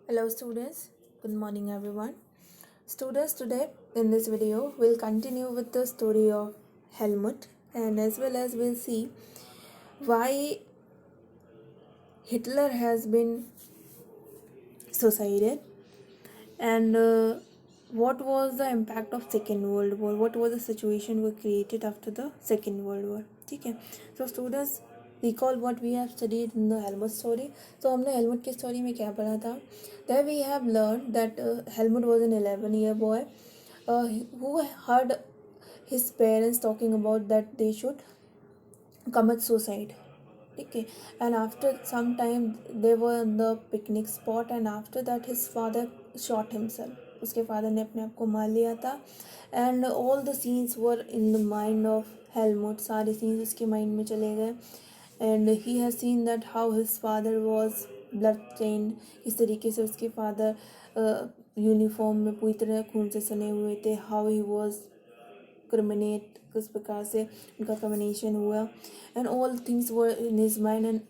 Hello students, good morning everyone. Students, today in this video we'll continue with the story of Helmut, and as well as we'll see why Hitler has been suicided, and what was the impact of Second World War, what was the situation we created after the Second World War. ठीक है. So students, recall what we have studied in the Helmut story. So हमने Helmut की story में क्या पढ़ा था. There we have learned that Helmut was an 11-year boy who heard his parents talking about that they should commit suicide. Okay, and after some time they were in the picnic spot, and after that his father shot himself. उसके father ने अपने आप को मार लिया था. And all the scenes were in the mind of Helmut. सारे scenes उसके माइंड में चले गए. And he has seen that how his father was blood stained. इस तरीके से उसके फादर यूनिफॉर्म में पूरी तरह खून से सने हुए थे. हाउ ही वॉज क्रिमिनेट, किस प्रकार से उनका कम्बिनेशन हुआ. And all things were in his mind.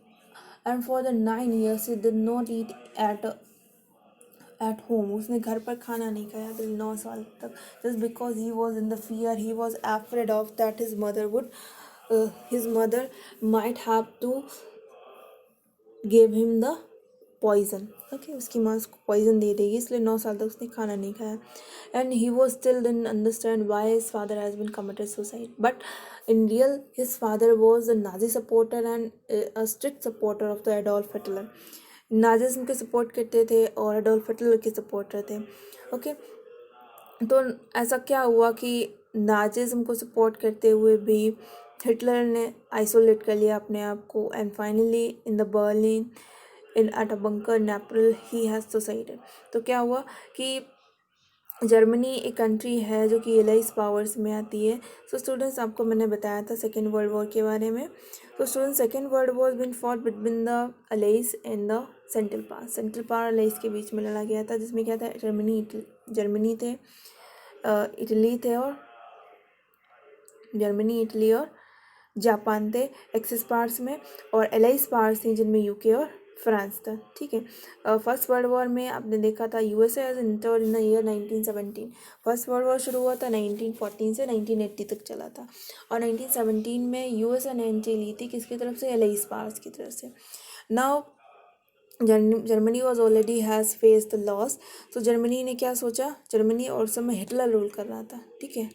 And for the 9 years he did not eat at home. उसने घर पर खाना नहीं खाया टिल 9 साल तक, just because he was in the fear. He was afraid of that his mother might have to give him the poison. Okay, उसकी माँ उसको पॉइजन दे देगी, इसलिए 9 साल तक उसने खाना नहीं खाया. And he was still didn't understand why his father has been committed suicide. But in real his father was a Nazi supporter and a strict supporter of the Adolf Hitler. Nazism के support करते थे और Adolf Hitler के supporter थे. Okay, तो ऐसा क्या हुआ कि नाजिज्म को सपोर्ट करते हुए भी हिटलर ने आइसोलेट कर लिया अपने आप को. And finally in the Berlin in at a bunker in April he has suicided. तो क्या हुआ कि जर्मनी एक कंट्री है जो कि एलाइज पावर्स में आती है. सो स्टूडेंट्स, आपको मैंने बताया था सेकेंड वर्ल्ड वॉर के बारे में. तो students, second world war been fought between the allies and the central power. Central power allies के बीच में लड़ा गया था, जिसमें क्या था, जर्मनी थे, इटली थे, और जर्मनी, इटली और जापान थे एक्सिस पावर्स में, और एलाइज पावर्स थी जिनमें यूके और फ्रांस था. ठीक है. फर्स्ट वर्ल्ड वॉर में आपने देखा था USA has entered in the year 1917. First world war शुरू हुआ था 1914 से 1980 तक चला था, और 1917 में यूएसए ने एंट्री ली थी किसकी तरफ से, एलाइज पावर्स की तरफ से. Now Germany was already has face the loss. तो जर्मनी ने क्या सोचा, जर्मनी और समय हिटलर रूल कर रहा था. ठीक है,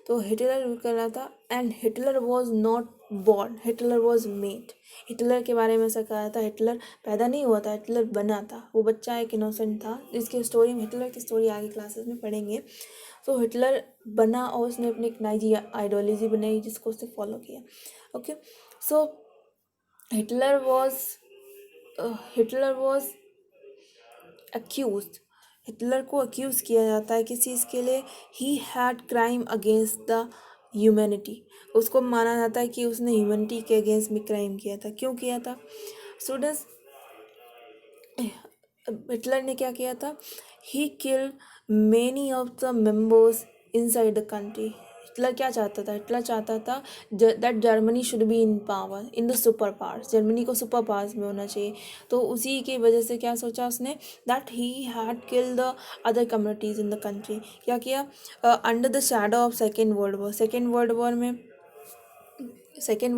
तो हिटलर रूल कर रहा था. And Hitler was not born, Hitler was made. Hitler के बारे में ऐसा कहा था, हिटलर पैदा नहीं हुआ था, हिटलर बना था. वो बच्चा एक इनोसेंट था, जिसकी स्टोरी में हिटलर की स्टोरी आगे क्लासेस में पढ़ेंगे. तो हिटलर बना और उसने अपनी एक नाजी आइडियोलॉजी बनाई जिसको उसने फॉलो किया. Okay, so Hitler was accused. Hitler को अक्यूज़ किया जाता है किस चीज़ के लिए, he had crime against the humanity. उसको माना जाता है कि उसने ह्यूमैनिटी के अगेंस्ट में क्राइम किया था. क्यों किया था स्टूडेंट्स, हिटलर ने क्या किया था, he killed many of the members inside the country. Hitler क्या चाहता था, हिटलर चाहता था that Germany should be in power, in the super powers. Germany को सुपर पावर्स में होना चाहिए. तो उसी की वजह से क्या सोचा उसने, that he had killed the other communities in the country. क्या किया, under the shadow of second world war. Second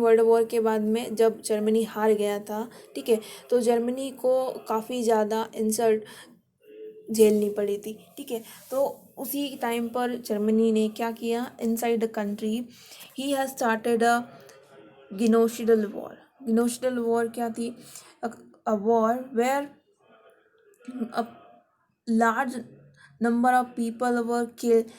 world war के बाद में जब जर्मनी हार गया था, ठीक है, तो जर्मनी को काफ़ी ज़्यादा इंसल्ट झेलनी पड़ी थी. ठीक है, तो उसी टाइम पर जर्मनी ने क्या किया, inside the country he has started a genocidal war. Genocidal war क्या थी, a war where a large number of people were killed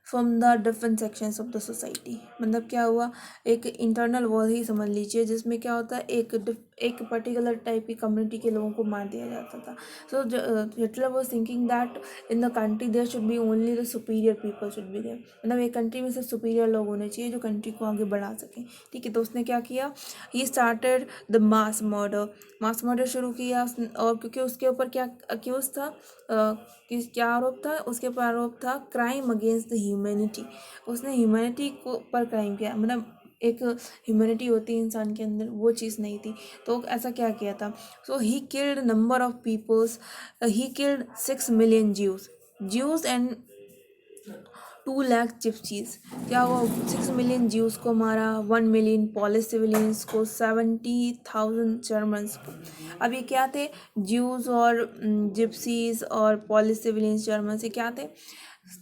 from the different sections of the society. मतलब क्या हुआ, एक इंटरनल वॉर ही समझ लीजिए, जिसमें क्या होता है, एक पर्टिकुलर टाइप की कम्युनिटी के लोगों को मार दिया जाता था. So Hitler was thinking that in the country there should be only the superior people should be there. मतलब एक कंट्री में सिर्फ सुपीरियर लोग होने चाहिए जो कंट्री को आगे बढ़ा सकें. ठीक है, तो उसने क्या किया, he started the mass murder शुरू किया. और क्योंकि उसके ऊपर क्या अक्यूज था, क्या आरोप था, उसके ऊपर आरोप था क्राइम अगेंस्ट द ह्यूमैनिटी. उसने ह्यूमैनिटी को पर क्राइम किया. मतलब एक ह्यूमैनिटी होती है इंसान के अंदर, वो चीज़ नहीं थी। तो ऐसा क्या किया था, so he killed number of peoples, he killed 6 million Jews and 2 lakh gypsies. क्या हुआ, 6 मिलियन ज्यूज को मारा, 1 मिलियन पॉलिश सिविलियंस को, 70,000 जर्मन्स को। अब ये क्या थे, ज्यूज और जिप्सीज और पॉलिश सिविलियंस जर्मन्स, ये क्या थे,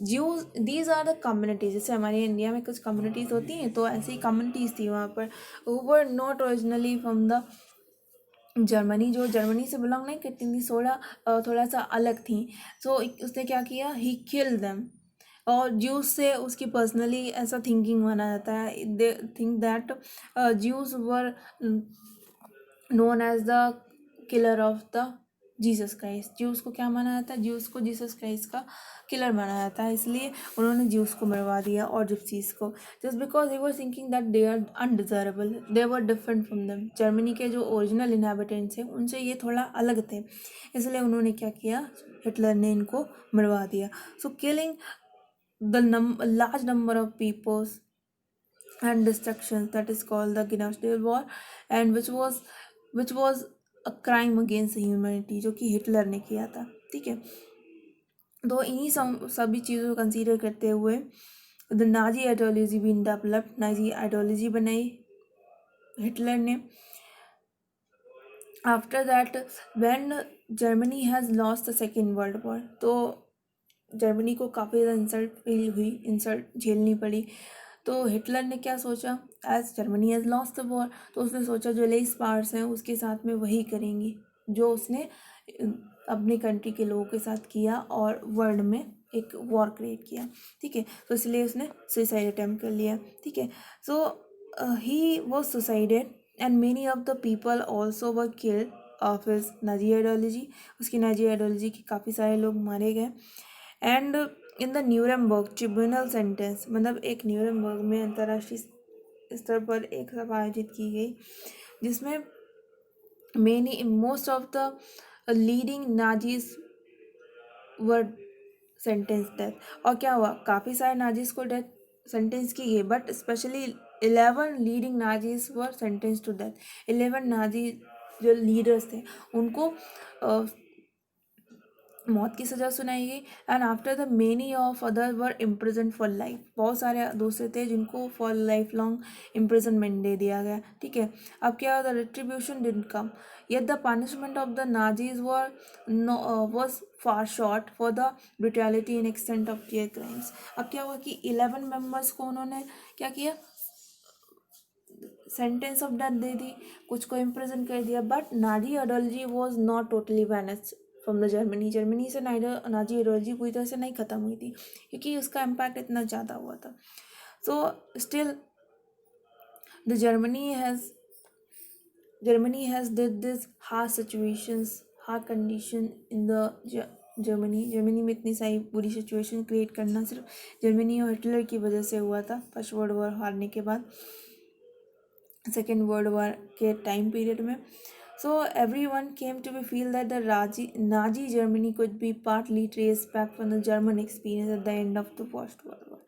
Jews, these are the communities. जैसे हमारे इंडिया में कुछ कम्युनिटीज़ होती हैं, तो ऐसी कम्युनिटीज़ थी वहाँ पर, were not originally from the Germany, जो जर्मनी से बिलोंग नहीं करती थी, थोड़ा सा अलग थी। सो उसने क्या किया, ही किल देम। और ज्यूस से उसकी पर्सनली ऐसा थिंकिंग माना जाता है, they think that Jews were known as the killer of the Jesus Christ. Jews को क्या माना जाता है, ज्यूस को जीसस क्राइस्ट का किलर माना जाता है, इसलिए उन्होंने ज्यूस को मरवा दिया और जिप्सीज को, just because they were thinking that they are undeservable, they were different from them. Germany के जो ओरिजिनल इनहेबिटेंट्स हैं उनसे ये थोड़ा अलग थे, इसलिए उन्होंने क्या किया, हिटलर ने इनको मरवा दिया। सो killing the large number of peoples and destructions, that is called the genocide war, and which was a crime against humanity, जो कि हिटलर ने किया था। ठीक है, तो इन्हीं सभी चीज़ों को कंसीडर करते हुए the Nazi ideology been developed, Nazi ideology बनाई हिटलर ने। After that when Germany has lost the second world war, तो जर्मनी को काफ़ी ज़्यादा इंसल्ट फील हुई, इंसल्ट झेलनी पड़ी। तो हिटलर ने क्या सोचा, as Germany has lost the war, तो उसने सोचा जो लेस पावर्स हैं उसके साथ में वही करेंगी जो उसने अपनी कंट्री के लोगों के साथ किया और वर्ल्ड में एक वॉर क्रिएट किया। ठीक है, तो इसलिए उसने सुसाइड अटैम्प्ट कर लिया। ठीक है, so he was suicided and many of the people also were killed of his Nazi ideology. उसकी नाजी आइडियोलॉजी के काफ़ी सारे लोग मारे गए। And in the Nuremberg tribunal sentence, मतलब एक न्यूरेमबर्ग में अंतर्राष्ट्रीय स्तर पर एक सभा आयोजित की गई, जिसमें most of the leading Nazis were sentence death. और क्या हुआ, काफ़ी सारे नाजीज को डेथ सेंटेंस की गई, but specially 11 leading Nazis were sentence to death. 11 Nazi जो लीडर्स थे उनको मौत की सज़ा सुनाई गई। And after the many of other were imprison for life, बहुत सारे दूसरे थे जिनको फॉर लाइफ लॉन्ग इम्प्रिजनमेंट दे दिया गया। ठीक है, अब क्या होता, retribution didn't come, yet the punishment of the Nazis was far short for the brutality in extent of there crimes. अब क्या हुआ कि 11 मेंबर्स को उन्होंने क्या किया, सेंटेंस ऑफ डेथ दे दी, कुछ को इम्प्रिजन कर दिया, but Nazi ideology was not totally vanished from the Germany से नाजी आइडियोलॉजी पूरी तरह से नहीं खत्म हुई थी, क्योंकि उसका इम्पैक्ट इतना ज़्यादा हुआ था। So still the Germany has did this hard situations, hard condition in the Germany में इतनी सारी बुरी सिचुएशन क्रिएट करना सिर्फ जर्मनी और हिटलर की वजह से हुआ था। फर्स्ट वर्ल्ड वॉर हारने के बाद सेकेंड वर्ल्ड वॉर के टाइम पीरियड में। So every one came to be feel that the Nazi Germany could be partly trace back from the German experience at the end of the first world war.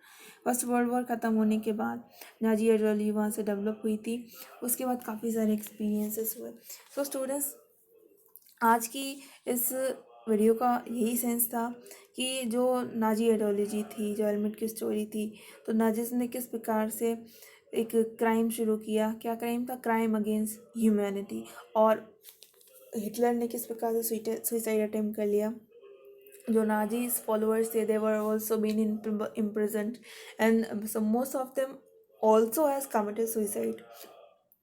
First world war ख़त्म होने के बाद Nazi ideology वहाँ से develop हुई थी, उसके बाद काफ़ी सारे एक्सपीरियंसेस हुए। सो स्टूडेंट्स, आज की इस वीडियो का यही सेंस था कि जो नाजी आइडियोलॉजी थी, जो हेलमेट की स्टोरी थी, तो नाजिज़म ने किस प्रकार से एक क्राइम शुरू किया, क्या क्राइम था, क्राइम अगेंस्ट ह्यूमैनिटी, और हिटलर ने किस प्रकार से सुसाइड अटेम्प्ट कर लिया। जो नाजीज फॉलोअर्स थे, they were also been imprisoned and most of them also has committed suicide,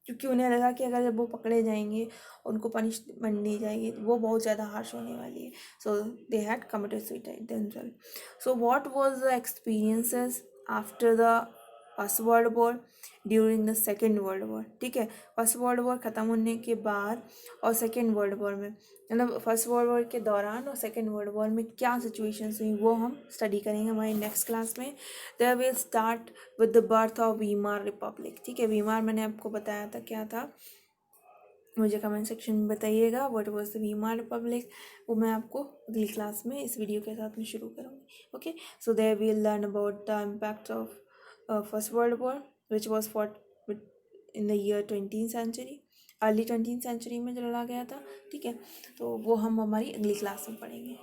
क्योंकि उन्हें लगा कि अगर जब वो पकड़े जाएंगे, उनको पनिशमेंट दी जाएगी, वो बहुत ज़्यादा हार्श होने वाली है। So they had committed suicide themselves. So what was the experiences after the first world war, during the second world war. ठीक है, फर्स्ट वर्ल्ड वॉर ख़त्म होने के बाद और सेकेंड वर्ल्ड वॉर में, मतलब फर्स्ट वर्ल्ड वॉर के दौरान और सेकेंड वर्ल्ड वॉर में क्या सिचुएशंस हुई, वो हम स्टडी करेंगे हमारी नेक्स्ट क्लास में। There will start with the birth of Weimar republic. ठीक है, वीमार मैंने आपको बताया था क्या था, मुझे कमेंट सेक्शन में बताइएगा व्हाट वाज द वीमार रिपब्लिक, वो मैं आपको अगली क्लास में इस वीडियो के साथ में शुरू करूँगी। Okay, so there will learn about the impact of first world war which was fought in the year 20th century, early 20th century में जो लड़ा गया था, ठीक है। तो वो हम हमारी अगली क्लास में पढ़ेंगे।